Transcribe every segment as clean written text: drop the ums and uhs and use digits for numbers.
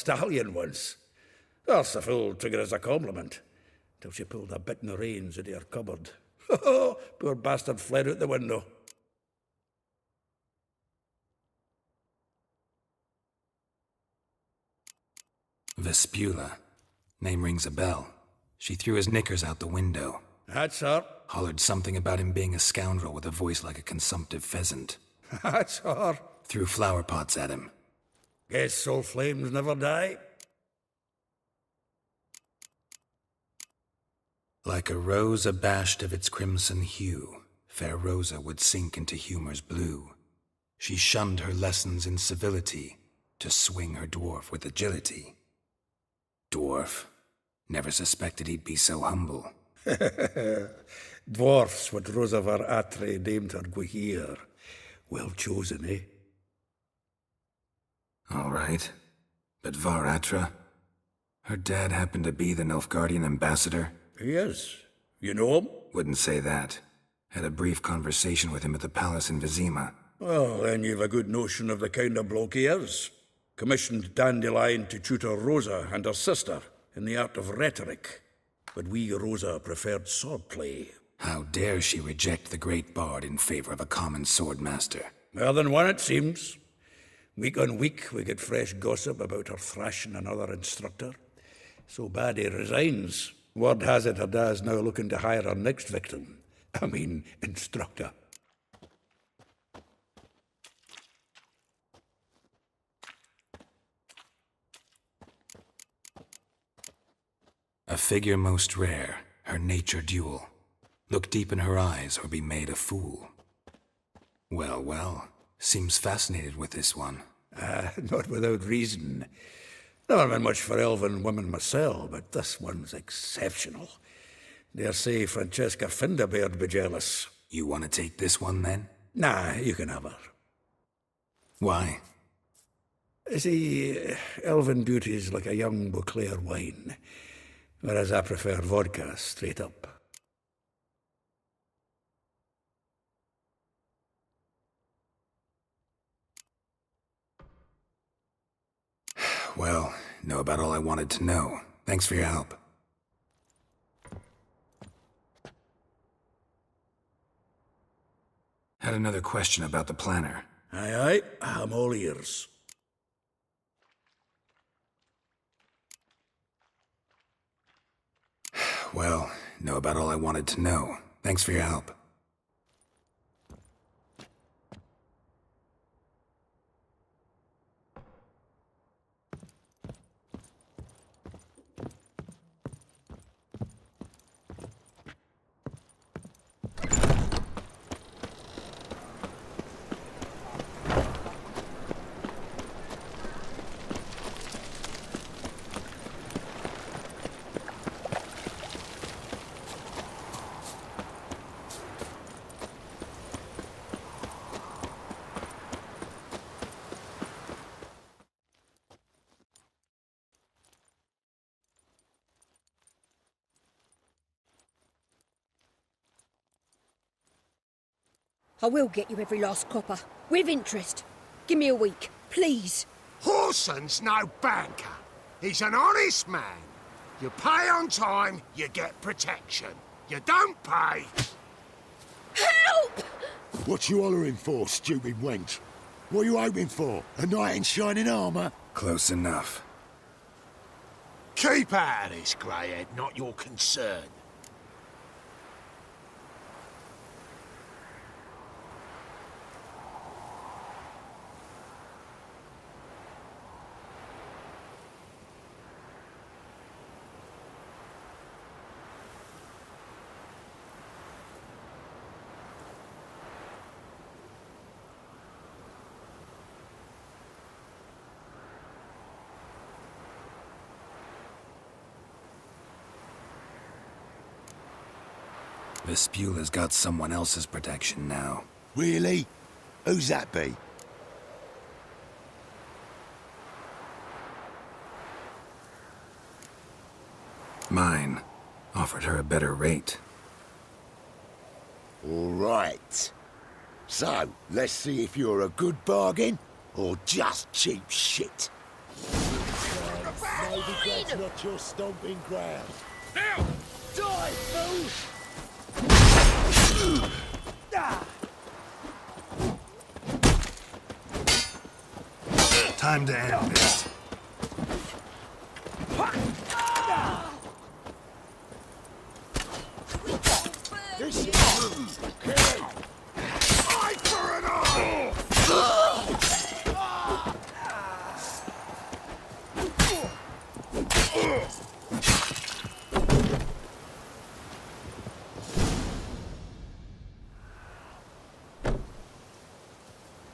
stallion once. That's a fool took it as a compliment, till she pulled a bit in the reins into her cupboard. Poor bastard fled out the window. Vespula. Name rings a bell. She threw his knickers out the window. That's her. Hollered something about him being a scoundrel with a voice like a consumptive pheasant. That's her. Threw flower pots at him. Guess soul flames never die. Like a rose abashed of its crimson hue, fair Rosa would sink into humor's blue. She shunned her lessons in civility, to swing her dwarf with agility. Dwarf. Never suspected he'd be so humble. Dwarfs what Rosavar Atre named her Guihir. Well chosen, eh? All right. But Var Atra? Her dad happened to be the Nilfgaardian ambassador? He is. You know him? Wouldn't say that. Had a brief conversation with him at the palace in Vizima. Well, then you've a good notion of the kind of bloke he is. Commissioned Dandelion to tutor Rosa and her sister in the art of rhetoric. But we, Rosa, preferred swordplay. How dare she reject the great bard in favor of a common swordmaster? More than one, it seems. Week on week, we get fresh gossip about her thrashing another instructor. So bad he resigns. Word has it her dad's now looking to hire her next victim. I mean, instructor. A figure most rare, her nature dual. Look deep in her eyes or be made a fool. Well, well, seems fascinated with this one. Not without reason. Never been much for elven women myself, but this one's exceptional. Dare say Francesca Findabaird be jealous. You want to take this one, then? Nah, you can have her. Why? See, elven beauty's like a young Beauclair wine, whereas I prefer vodka straight up. Well, know about all I wanted to know. Thanks for your help. Had another question about the planner. Aye, aye, I'm all ears. Well, know about all I wanted to know. Thanks for your help. I will get you every last copper, with interest. Give me a week, please. Horson's no banker. He's an honest man. You pay on time, you get protection. You don't pay... Help! What you hollering for, stupid wench? What you hoping for? A knight in shining armour? Close enough. Keep out of this, Greyhead, not your concern. Vespula's got someone else's protection now. Really? Who's that be? Mine. Offered her a better rate. All right. So, let's see if you're a good bargain or just cheap shit. Novigrad's not your stomping ground. Now! Die, fool! Time to end this. This is killing. Eye for an eye!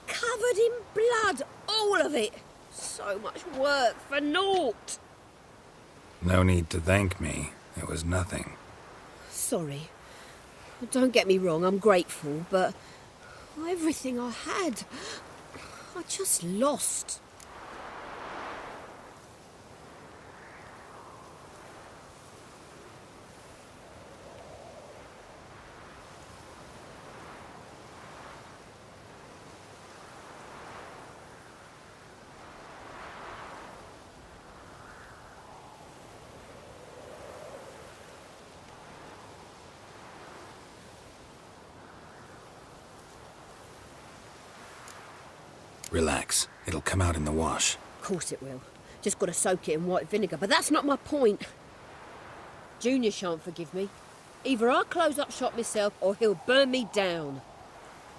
Covered in blood, all of it. So much work for naught. No need to thank me. It was nothing. Sorry. Don't get me wrong, I'm grateful, but everything I had, I just lost. Relax. It'll come out in the wash. Of course it will. Just got to soak it in white vinegar, but that's not my point. Junior shan't forgive me. Either I'll close up shop myself or he'll burn me down.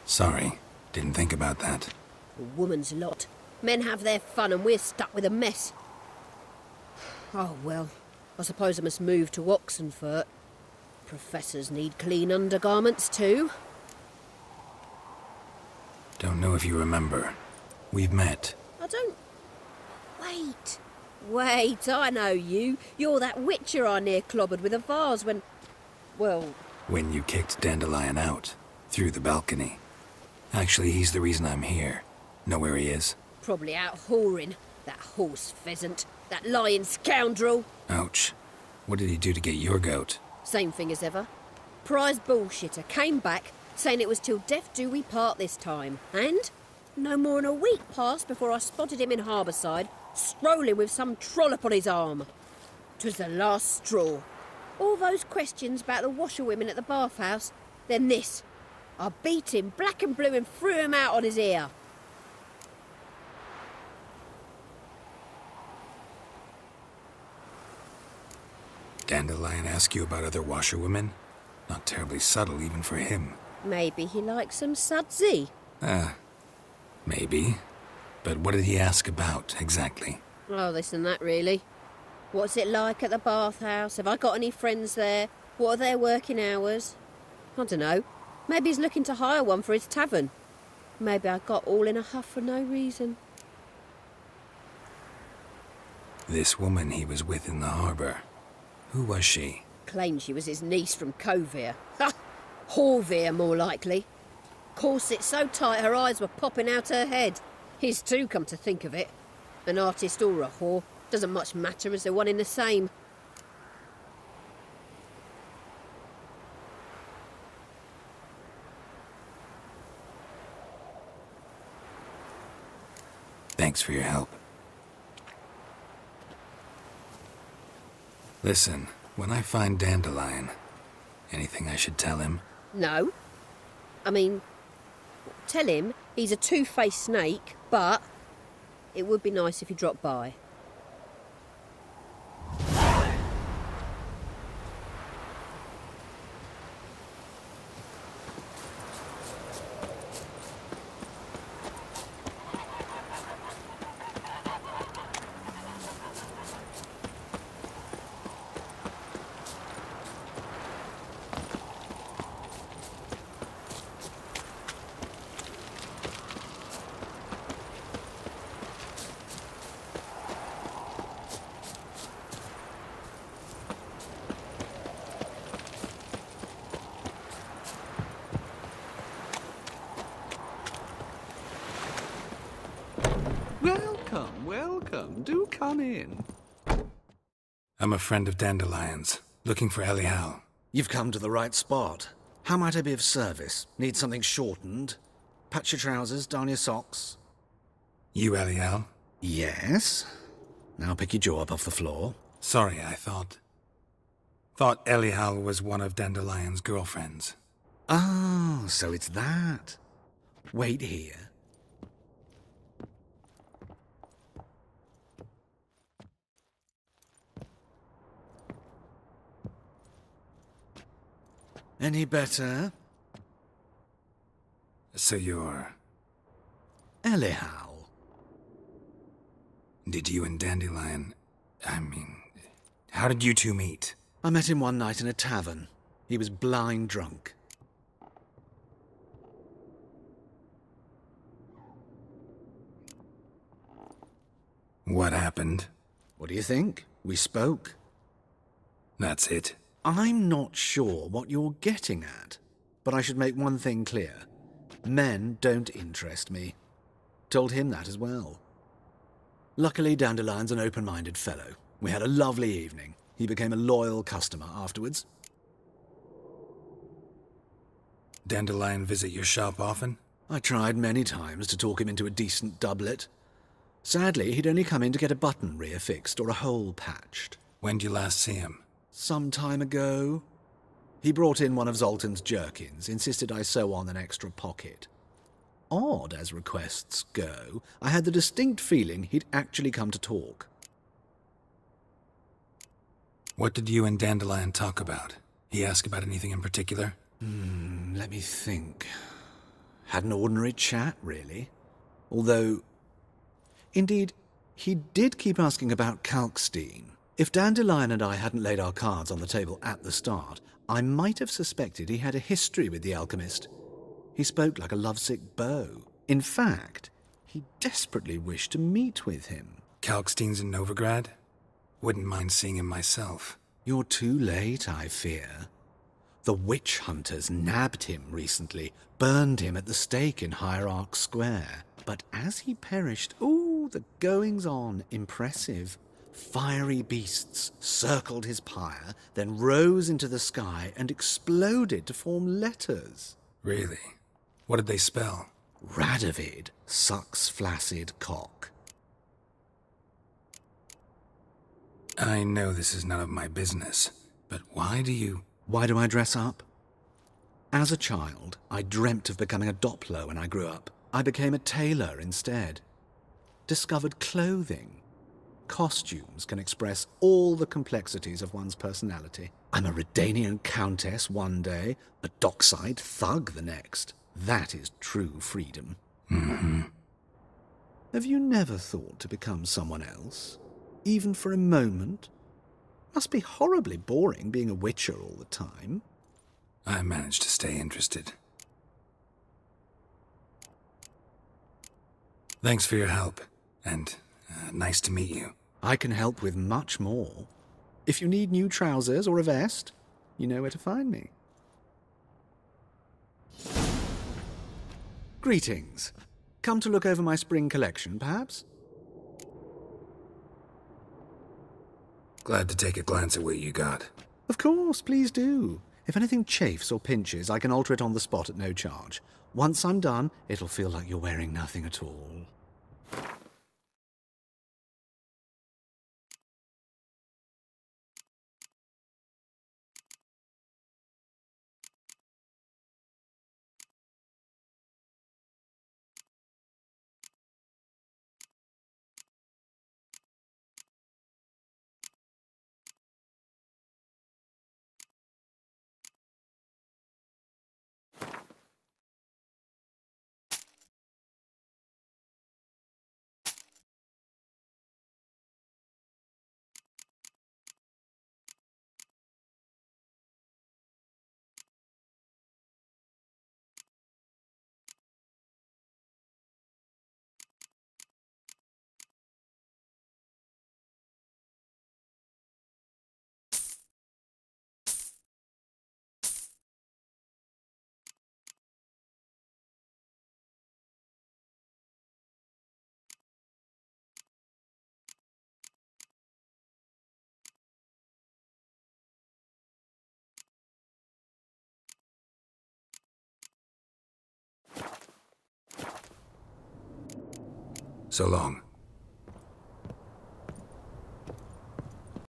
Sorry. Didn't think about that. A woman's lot. Men have their fun and we're stuck with a mess. Oh, well, I suppose I must move to Oxenfurt. Professors need clean undergarments too. Don't know if you remember. We've met. I don't... Wait, I know you. You're that witcher I near clobbered with a vase when... Well... When you kicked Dandelion out. Through the balcony. Actually, he's the reason I'm here. Know where he is? Probably out whoring. That horse pheasant. That lying scoundrel. Ouch. What did he do to get your goat? Same thing as ever. Prize bullshitter came back, saying it was till death do we part this time. And no more than a week passed before I spotted him in Harbourside, strolling with some trollop on his arm. 'Twas the last straw. All those questions about the washerwomen at the bathhouse, then this. I beat him black and blue and threw him out on his ear. Dandelion ask you about other washerwomen? Not terribly subtle even for him. Maybe he likes some sudsy. Maybe. But what did he ask about, exactly? Oh, this and that, really. What's it like at the bathhouse? Have I got any friends there? What are their working hours? I don't know. Maybe he's looking to hire one for his tavern. Maybe I got all in a huff for no reason. This woman he was with in the harbour. Who was she? Claimed she was his niece from Kovir. Ha! Horvir, more likely. Corset so tight her eyes were popping out her head. His too, come to think of it. An artist or a whore. Doesn't much matter as they're one in the same. Thanks for your help. Listen, when I find Dandelion, anything I should tell him? No. I mean, tell him he's a two-faced snake, but it would be nice if he dropped by. Welcome. Do come in. I'm a friend of Dandelion's, looking for Elial. You've come to the right spot. How might I be of service? Need something shortened? Patch your trousers, darn your socks? You Elial? Yes. Now pick your jaw up off the floor. Sorry, I thought Elihal was one of Dandelion's girlfriends. Ah, so it's that. Wait here. Any better? So you're... Elihal. Did you and Dandelion... how did you two meet? I met him one night in a tavern. He was blind drunk. What happened? What do you think? We spoke. That's it. I'm not sure what you're getting at, but I should make one thing clear. Men don't interest me. Told him that as well. Luckily, Dandelion's an open-minded fellow. We had a lovely evening. He became a loyal customer afterwards. Dandelion visit your shop often? I tried many times to talk him into a decent doublet. Sadly, he'd only come in to get a button reaffixed or a hole patched. When did you last see him? Some time ago. He brought in one of Zoltan's jerkins, insisted I sew on an extra pocket. Odd as requests go, I had the distinct feeling he'd actually come to talk. What did you and Dandelion talk about? He ask about anything in particular? Let me think. Had an ordinary chat, really. Although... Indeed, he did keep asking about Kalkstein. If Dandelion and I hadn't laid our cards on the table at the start, I might have suspected he had a history with the alchemist. He spoke like a lovesick beau. In fact, he desperately wished to meet with him. Kalkstein's in Novigrad? Wouldn't mind seeing him myself. You're too late, I fear. The witch hunters nabbed him recently, burned him at the stake in Hierarch Square. But as he perished, the goings-on, impressive. Fiery beasts circled his pyre, then rose into the sky and exploded to form letters. Really? What did they spell? Radovid sucks flaccid cock. I know this is none of my business, but why do I dress up? As a child, I dreamt of becoming a Doppler when I grew up. I became a tailor instead. Discovered clothing. Costumes can express all the complexities of one's personality. I'm a Redanian countess one day, a dockside thug the next. That is true freedom. Mm-hmm. Have you never thought to become someone else? Even for a moment? Must be horribly boring being a witcher all the time. I managed to stay interested. Thanks for your help, and nice to meet you. I can help with much more. If you need new trousers or a vest, you know where to find me. Greetings. Come to look over my spring collection, perhaps? Glad to take a glance at what you got. Of course, please do. If anything chafes or pinches, I can alter it on the spot at no charge. Once I'm done, it'll feel like you're wearing nothing at all. So long.